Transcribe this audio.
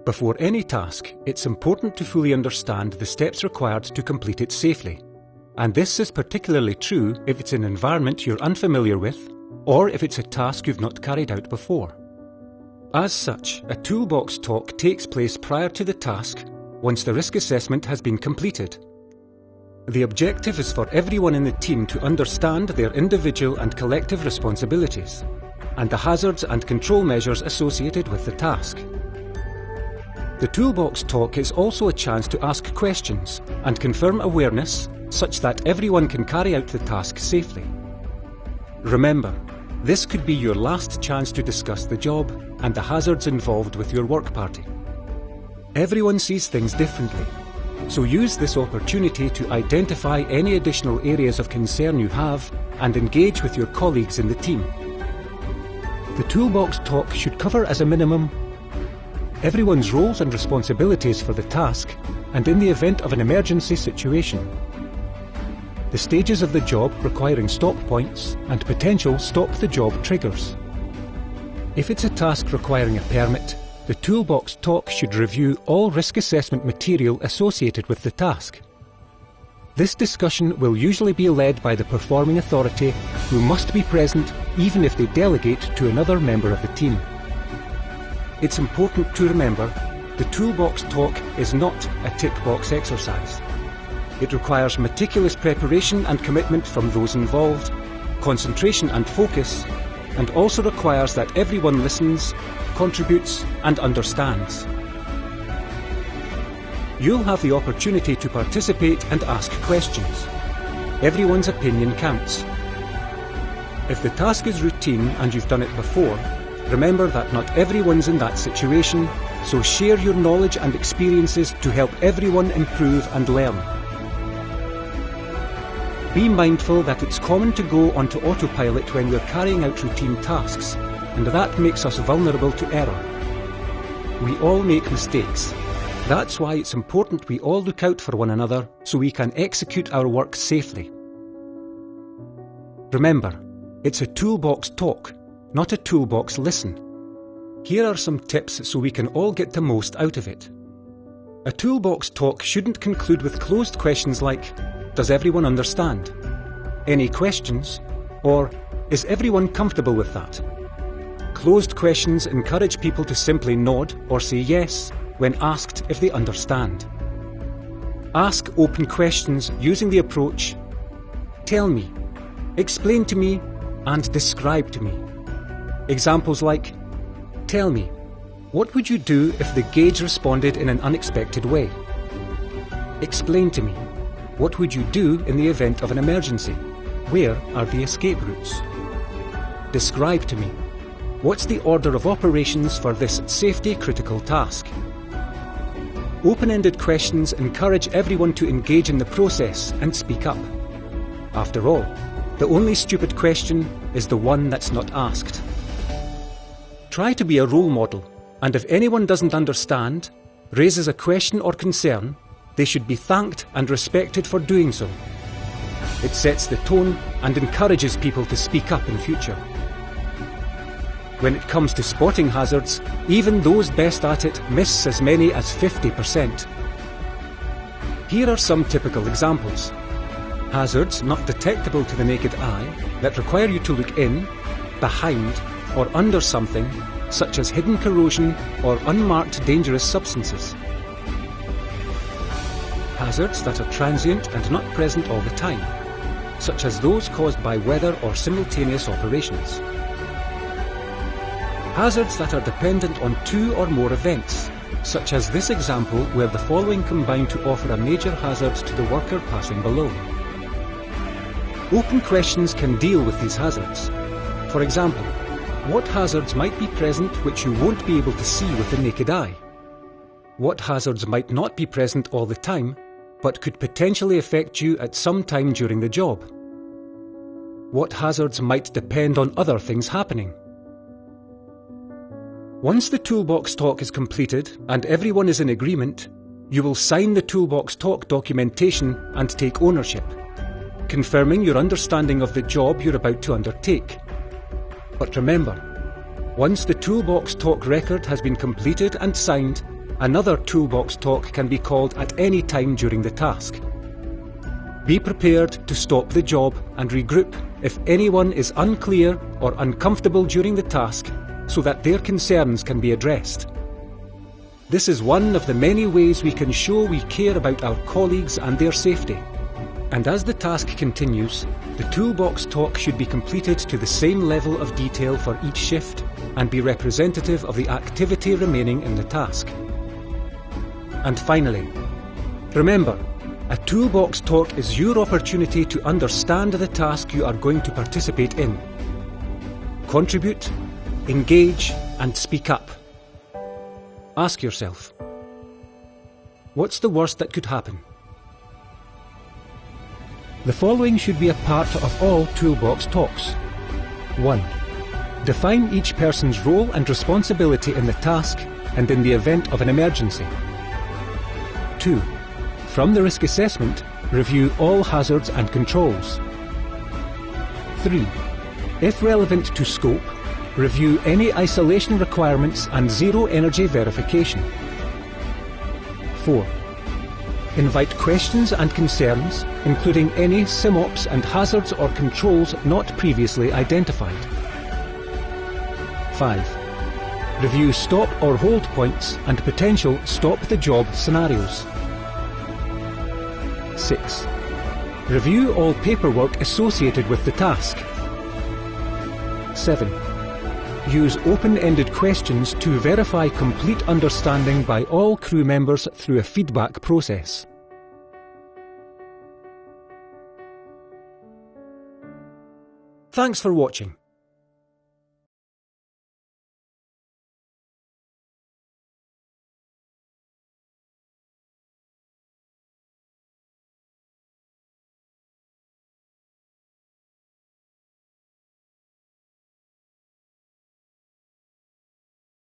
Before any task, it's important to fully understand the steps required to complete it safely. And this is particularly true if it's an environment you're unfamiliar with, or if it's a task you've not carried out before. As such, a toolbox talk takes place prior to the task, once the risk assessment has been completed. The objective is for everyone in the team to understand their individual and collective responsibilities, and the hazards and control measures associated with the task. The toolbox talk is also a chance to ask questions and confirm awareness such that everyone can carry out the task safely. Remember, this could be your last chance to discuss the job and the hazards involved with your work party. Everyone sees things differently, so use this opportunity to identify any additional areas of concern you have and engage with your colleagues in the team. The toolbox talk should cover as a minimum everyone's roles and responsibilities for the task and in the event of an emergency situation, the stages of the job requiring stop points and potential stop-the-job triggers. If it's a task requiring a permit, the toolbox talk should review all risk assessment material associated with the task. This discussion will usually be led by the performing authority, who must be present even if they delegate to another member of the team. It's important to remember, the toolbox talk is not a tick box exercise. It requires meticulous preparation and commitment from those involved, concentration and focus, and also requires that everyone listens, contributes and understands. You'll have the opportunity to participate and ask questions. Everyone's opinion counts. If the task is routine and you've done it before, remember that not everyone's in that situation, so share your knowledge and experiences to help everyone improve and learn. Be mindful that it's common to go onto autopilot when we're carrying out routine tasks, and that makes us vulnerable to error. We all make mistakes. That's why it's important we all look out for one another so we can execute our work safely. Remember, it's a toolbox talk, not a toolbox listen. Here are some tips so we can all get the most out of it. A toolbox talk shouldn't conclude with closed questions like, "Does everyone understand?" "Any questions?" or "Is everyone comfortable with that?" Closed questions encourage people to simply nod or say yes when asked if they understand. Ask open questions using the approach, "Tell me," "Explain to me," and "Describe to me." Examples like, "Tell me, what would you do if the gauge responded in an unexpected way?" "Explain to me, what would you do in the event of an emergency? Where are the escape routes?" "Describe to me, what's the order of operations for this safety-critical task?" Open-ended questions encourage everyone to engage in the process and speak up. After all, the only stupid question is the one that's not asked. Try to be a role model, and if anyone doesn't understand, raises a question or concern, they should be thanked and respected for doing so. It sets the tone and encourages people to speak up in future. When it comes to spotting hazards, even those best at it miss as many as 50%. Here are some typical examples. Hazards not detectable to the naked eye that require you to look in, behind, or under something, such as hidden corrosion or unmarked dangerous substances. Hazards that are transient and not present all the time, such as those caused by weather or simultaneous operations. Hazards that are dependent on two or more events, such as this example where the following combine to offer a major hazard to the worker passing below. Open questions can deal with these hazards. For example, what hazards might be present which you won't be able to see with the naked eye? What hazards might not be present all the time, but could potentially affect you at some time during the job? What hazards might depend on other things happening? Once the toolbox talk is completed and everyone is in agreement, you will sign the toolbox talk documentation and take ownership, confirming your understanding of the job you're about to undertake. But remember, once the toolbox talk record has been completed and signed, Another Toolbox talk can be called at any time during the task. Be prepared to stop the job and regroup if anyone is unclear or uncomfortable during the task, so that their concerns can be addressed. This is one of the many ways we can show we care about our colleagues and their safety. And as the task continues, the Toolbox talk should be completed to the same level of detail for each shift and be representative of the activity remaining in the task. And finally, remember, a Toolbox talk is your opportunity to understand the task you are going to participate in. Contribute, engage, and speak up. Ask yourself, what's the worst that could happen? The following should be a part of all Toolbox talks. 1. Define each person's role and responsibility in the task and in the event of an emergency. 2. From the risk assessment, review all hazards and controls. 3. If relevant to scope, review any isolation requirements and zero energy verification. 4. Invite questions and concerns, including any SIMOPS and hazards or controls not previously identified. 5. Review stop or hold points and potential stop-the-job scenarios. 6. Review all paperwork associated with the task. 7. Use open-ended questions to verify complete understanding by all crew members through a feedback process. Thanks for watching.